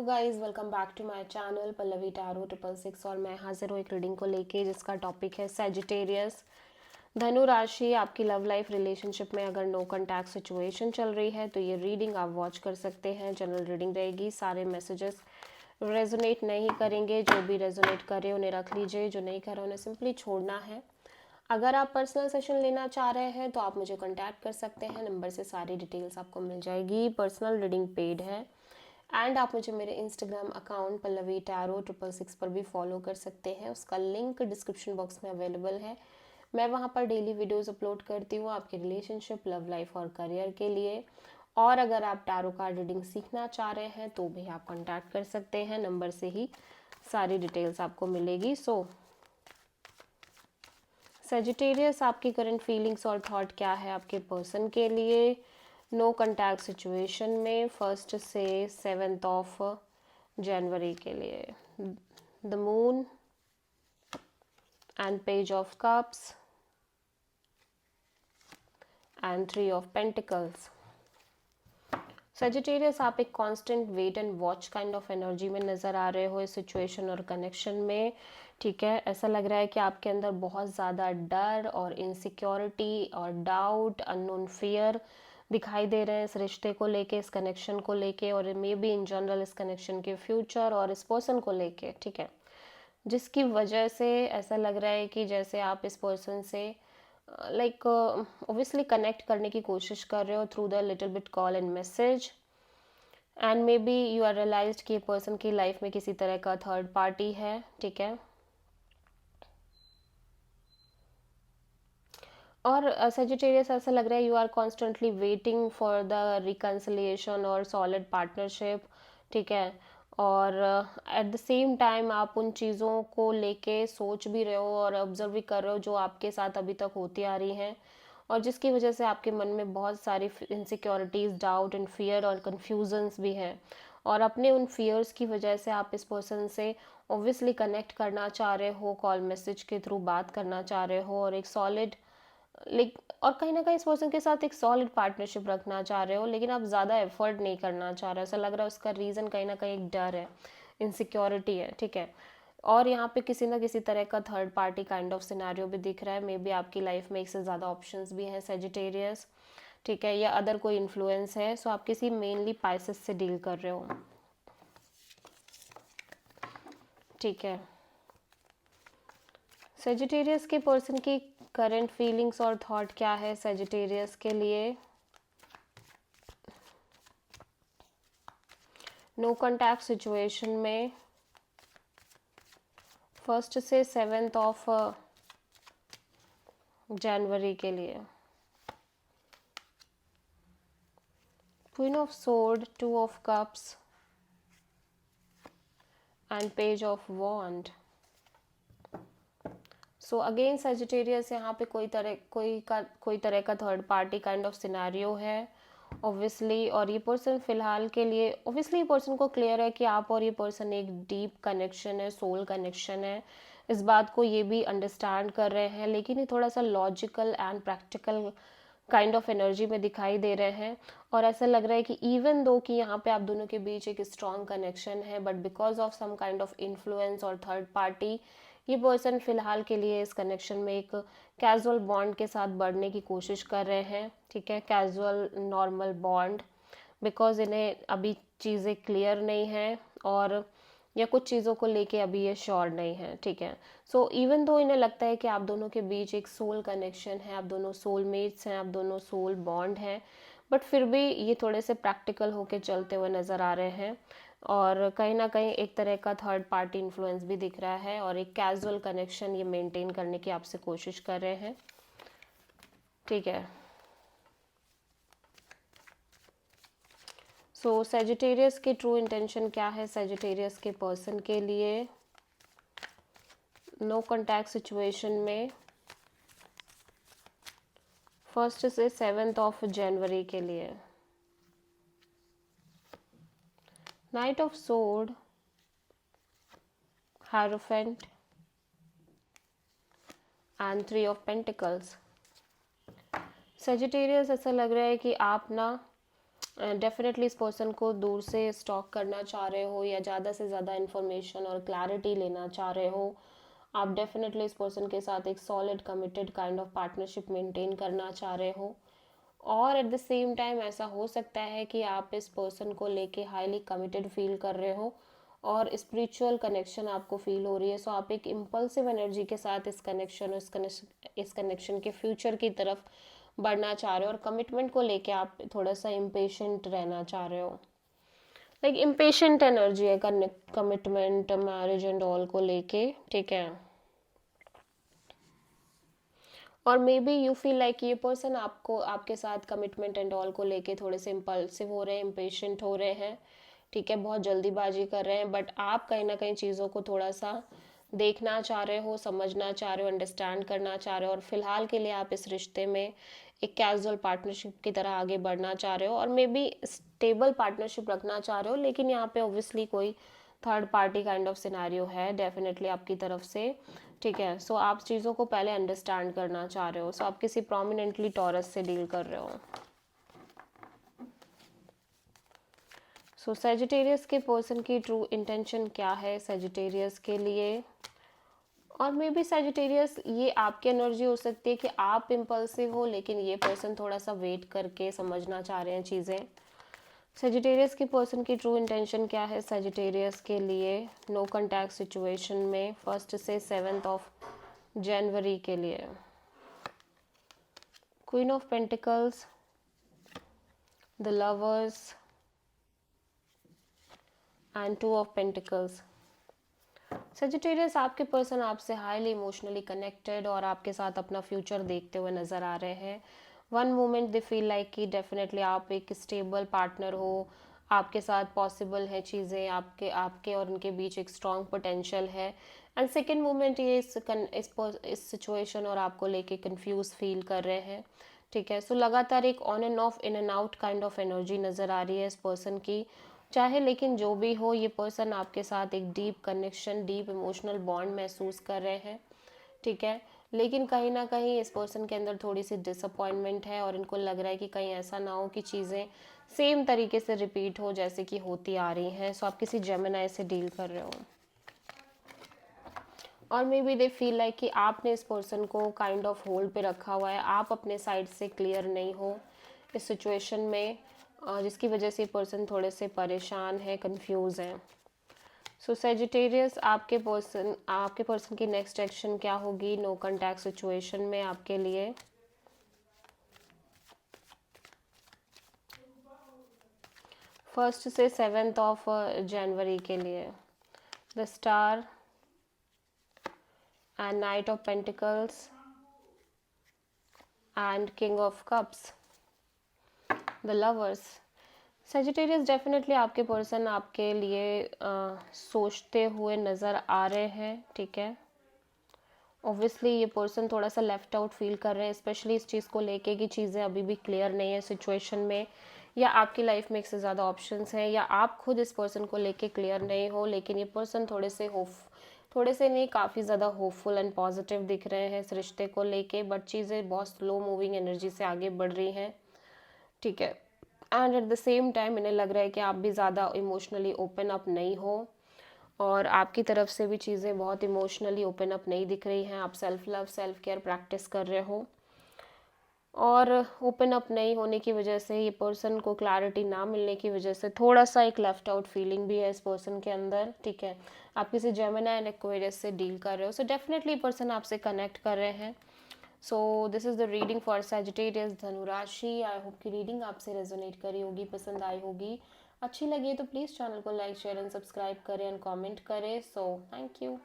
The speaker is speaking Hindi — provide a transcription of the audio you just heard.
Guys welcome back to my channel Pallavi tarot 666 और मैं हाजिर हूँ एक रीडिंग को लेके जिसका टॉपिक है सैजिटेरियस। धनु राशि, आपकी लव लाइफ रिलेशनशिप में अगर नो कॉन्टैक्ट सिचुएशन चल रही है तो ये रीडिंग आप वॉच कर सकते हैं। जनरल रीडिंग रहेगी, सारे मैसेजेस रेजोनेट नहीं करेंगे। जो भी रेजोनेट करे उन्हें रख लीजिए, जो नहीं करे उन्हें सिंपली छोड़ना है। अगर आप पर्सनल सेशन लेना चाह रहे हैं तो आप मुझे कॉन्टैक्ट कर सकते हैं, नंबर से सारी डिटेल्स आपको मिल जाएगी। पर्सनल रीडिंग पेड है एंड आप मुझे मेरे इंस्टाग्राम अकाउंट पल्लवी टैरो 666 पर भी फॉलो कर सकते हैं। उसका लिंक डिस्क्रिप्शन बॉक्स में अवेलेबल है। मैं वहाँ पर डेली वीडियोस अपलोड करती हूँ आपके रिलेशनशिप, लव लाइफ और करियर के लिए। और अगर आप टैरो कार्ड रीडिंग सीखना चाह रहे हैं तो भी आप कॉन्टैक्ट कर सकते हैं, नंबर से ही सारी डिटेल्स आपको मिलेगी। सेजिटेरियस, आपकी करंट फीलिंग्स और थॉट क्या है आपके पर्सन के लिए नो कॉन्टैक्ट सिचुएशन में 1 से 7 ऑफ जनवरी के लिए। The moon and page of cups and 3 of pentacles. Sagittarius, आप एक constant wait and watch kind of energy में नज़र आ रहे हो इस सिचुएशन और कनेक्शन में। ठीक है, ऐसा लग रहा है कि आपके अंदर बहुत ज़्यादा डर और इनसिक्योरिटी और डाउट, अननोन फियर दिखाई दे रहे हैं इस रिश्ते को लेके, इस कनेक्शन को लेके, और मे बी इन जनरल इस कनेक्शन के फ्यूचर और इस पर्सन को लेके। ठीक है, जिसकी वजह से ऐसा लग रहा है कि जैसे आप इस पर्सन से लाइक ऑब्वियसली कनेक्ट करने की कोशिश कर रहे हो through the little bit call and message, and maybe you are realised कि पर्सन की लाइफ में किसी तरह का थर्ड पार्टी है। ठीक है, और सेजिटेरियस ऐसा लग रहा है you are constantly waiting for the reconciliation और सॉलिड पार्टनरशिप। ठीक है, और एट द सेम टाइम आप उन चीज़ों को लेके सोच भी रहे हो और ऑब्जर्व भी कर रहे हो जो आपके साथ अभी तक होती आ रही हैं, और जिसकी वजह से आपके मन में बहुत सारी इनसिक्योरिटीज़, डाउट एंड फियर और कन्फ्यूजन्स भी हैं। और अपने उन फियर्स की वजह से आप इस पर्सन से ऑब्वियसली कनेक्ट करना चाह रहे हो, कॉल मैसेज के थ्रू बात करना चाह रहे हो, और एक सॉलिड लाइक और कहीं ना कहीं इस पर्सन के साथ एक सॉलिड पार्टनरशिप रखना चाह रहे हो, लेकिन आप ज़्यादा एफर्ट नहीं करना चाह रहे हो। ऐसा लग रहा है उसका रीज़न कहीं ना कहीं एक डर है, इनसिक्योरिटी है। ठीक है, और यहाँ पे किसी ना किसी तरह का third party kind of scenario भी दिख रहा है। मे बी आपकी लाइफ में एक से ज़्यादा ऑप्शंस भी हैं सेजिटेरियस। ठीक है, या अदर कोई इन्फ्लुएंस है। सो आप किसी मेनली पाइसेस से डील कर रहे हो। ठीक है, सेजिटेरियस के पर्सन की करंट फीलिंग्स और थॉट क्या है सेजिटेरियस के लिए नो कॉन्टैक्ट सिचुएशन में 1 से 7 ऑफ जनवरी के लिए। Queen of sword, 2 of cups and page of wand. So again Sagittarius, यहाँ पे कोई तरह का third party kind of scenario है ऑब्वियसली, और ये पर्सन फिलहाल के लिए ऑब्वियसली पर्सन को क्लियर है कि आप और ये पर्सन एक डीप कनेक्शन है, सोल कनेक्शन है। इस बात को ये भी अंडरस्टैंड कर रहे हैं, लेकिन ये थोड़ा सा logical and practical kind of energy में दिखाई दे रहे हैं। और ऐसा लग रहा है कि इवन दो कि यहाँ पे आप दोनों के बीच एक स्ट्रॉन्ग कनेक्शन है, but because of some kind of influence और थर्ड पार्टी ये पर्सन फिलहाल के लिए इस कनेक्शन में एक कैजुअल बॉन्ड के साथ बढ़ने की कोशिश कर रहे हैं। ठीक है, कैजुअल नॉर्मल बॉन्ड, बिकॉज इन्हें अभी चीज़ें क्लियर नहीं हैं, और या कुछ चीज़ों को लेके अभी ये श्योर नहीं है। ठीक है, सो इवन दो इन्हें लगता है कि आप दोनों के बीच एक सोल कनेक्शन है, आप दोनों सोलमेट्स हैं, आप दोनों सोल बॉन्ड हैं, बट फिर भी ये थोड़े से प्रैक्टिकल होके चलते हुए नज़र आ रहे हैं, और कहीं ना कहीं एक तरह का थर्ड पार्टी इन्फ्लुएंस भी दिख रहा है, और एक कैजुअल कनेक्शन ये मेंटेन करने की आपसे कोशिश कर रहे हैं। ठीक है, सो सेजिटेरियस की ट्रू इंटेंशन क्या है सेजिटेरियस के पर्सन के लिए नो कॉन्टैक्ट सिचुएशन में 1 से 7 ऑफ जनवरी के लिए। Night of sword, hierophant and 3 of pentacles. Sagittarius, ऐसा लग रहा है कि आप ना डेफिनेटली इस पर्सन को दूर से स्टॉक करना चाह रहे हो या ज़्यादा से ज़्यादा इन्फॉर्मेशन और क्लैरिटी लेना चाह रहे हो। आप डेफिनेटली इस पर्सन के साथ एक solid committed kind of partnership maintain करना चाह रहे हो। और एट द सेम टाइम ऐसा हो सकता है कि आप इस पर्सन को लेके हाईली कमिटेड फील कर रहे हो और स्पिरिचुअल कनेक्शन आपको फील हो रही है। सो आप एक इम्पल्सिव एनर्जी के साथ इस कनेक्शन के फ्यूचर की तरफ बढ़ना चाह रहे हो और कमिटमेंट को लेके आप थोड़ा सा इम्पेशेंट रहना चाह रहे हो। लाइक इम्पेशेंट एनर्जी है कमिटमेंट मैरिज एंड ऑल को लेके, ठीक है। और may be you feel like ये पर्सन आपको आपके साथ कमिटमेंट एंड ऑल को लेके थोड़े से इम्पल्सिव हो रहे हैं, इम्पेशेंट हो रहे हैं, ठीक है, बहुत जल्दीबाजी कर रहे हैं। बट आप कहीं ना कहीं चीज़ों को थोड़ा सा देखना चाह रहे हो, समझना चाह रहे हो, अंडरस्टैंड करना चाह रहे हो और फिलहाल के लिए आप इस रिश्ते में एक कैजुअल पार्टनरशिप की तरह आगे बढ़ना चाह रहे हो और मे बी स्टेबल पार्टनरशिप रखना चाह रहे हो। लेकिन यहाँ पे ऑब्वियसली कोई third party kind of scenario है डेफिनेटली आपकी तरफ से, ठीक है। सो आप चीज़ों को पहले अंडरस्टैंड करना चाह रहे हो। सो आप किसी प्रोमिनेंटली टॉरस से डील कर रहे हो। सो सेजिटेरियस के पर्सन की ट्रू इंटेंशन क्या है सेजिटेरियस के लिए? और मे बी सेजिटेरियस ये आपकी एनर्जी हो सकती है कि आप इम्पल्सिव हो लेकिन ये पर्सन थोड़ा सा वेट करके समझना चाह रहे हैं चीज़ें। सेजिटेरियस की पर्सन की ट्रू इंटेंशन क्या है सेजिटेरियस के लिए नो कॉन्टैक्ट सिचुएशन में 1 से 7 जनवरी के लिए? Queen of pentacles, the lovers and 2 of pentacles. Sagittarius आपके पर्सन आपसे हाईली इमोशनली कनेक्टेड और आपके साथ अपना फ्यूचर देखते हुए नज़र आ रहे हैं। One moment they feel like कि डेफिनेटली आप एक स्टेबल पार्टनर हो, आपके साथ पॉसिबल है चीज़ें, आपके आपके और उनके बीच एक स्ट्रॉन्ग पोटेंशियल है। एंड सेकेंड मोमेंट ये इस सिचुएशन और आपको लेके कंफ्यूज फील कर रहे हैं, ठीक है। सो लगातार एक on end of in and out kind of energy नज़र आ रही है इस पर्सन की, चाहे लेकिन जो भी हो ये पर्सन आपके साथ एक deep connection, deep emotional bond महसूस कर रहे हैं, ठीक है। लेकिन कहीं ना कहीं इस पर्सन के अंदर थोड़ी सी डिसअपॉइंटमेंट है और इनको लग रहा है कि कहीं ऐसा ना हो कि चीज़ें सेम तरीके से रिपीट हो जैसे कि होती आ रही हैं। सो आप किसी जेमिनाई से डील कर रहे हो और may be they feel like कि आपने इस पर्सन को काइंड ऑफ होल्ड पे रखा हुआ है, आप अपने साइड से क्लियर नहीं हो इस सिचुएशन में, जिसकी वजह से पर्सन थोड़े से परेशान है, कंफ्यूज हैं। सो सेजिटेरियस आपके पर्सन की नेक्स्ट एक्शन क्या होगी नो कॉन्टैक्ट सिचुएशन में आपके लिए? 1 से 7 जनवरी के लिए the star and night of pentacles and king of cups, the lovers. Sagittarius definitely आपके पर्सन आपके लिए सोचते हुए नज़र आ रहे हैं, ठीक है। ऑब्वियसली ये पर्सन थोड़ा सा लेफ्ट आउट फील कर रहे हैं, स्पेशली इस चीज़ को लेके कि चीज़ें अभी भी क्लियर नहीं है सिचुएशन में, या आपकी लाइफ में एक से ज़्यादा ऑप्शंस हैं, या आप खुद इस पर्सन को लेके क्लियर नहीं हो। लेकिन ये पर्सन थोड़े से नहीं काफ़ी ज़्यादा होपफुल एंड पॉजिटिव दिख रहे हैं इस रिश्ते को लेके, बट चीज़ें बहुत स्लो मूविंग एनर्जी से आगे बढ़ रही हैं, ठीक है। And at the same time इन्हें लग रहा है कि आप भी ज़्यादा इमोशनली ओपन अप नहीं हो और आपकी तरफ से भी चीज़ें बहुत इमोशनली ओपन अप नहीं दिख रही हैं। आप self love self care practice कर रहे हो और ओपन अप नहीं होने की वजह से ये पर्सन को क्लैरिटी ना मिलने की वजह से थोड़ा सा एक लेफ्ट आउट फीलिंग भी है इस पर्सन के अंदर, ठीक है। आप किसी जेमिनी एंड एक्वेरियस से डील कर रहे हो, सो डेफिनेटली पर्सन आपसे कनेक्ट कर रहे हैं। So this is the reading for Sagittarius धनु राशि। आई होप की रीडिंग आपसे रेजोनेट करी होगी, पसंद आई होगी। अच्छी लगी तो प्लीज़ चैनल को लाइक शेयर एंड सब्सक्राइब करें एंड कमेंट करें। So thank you.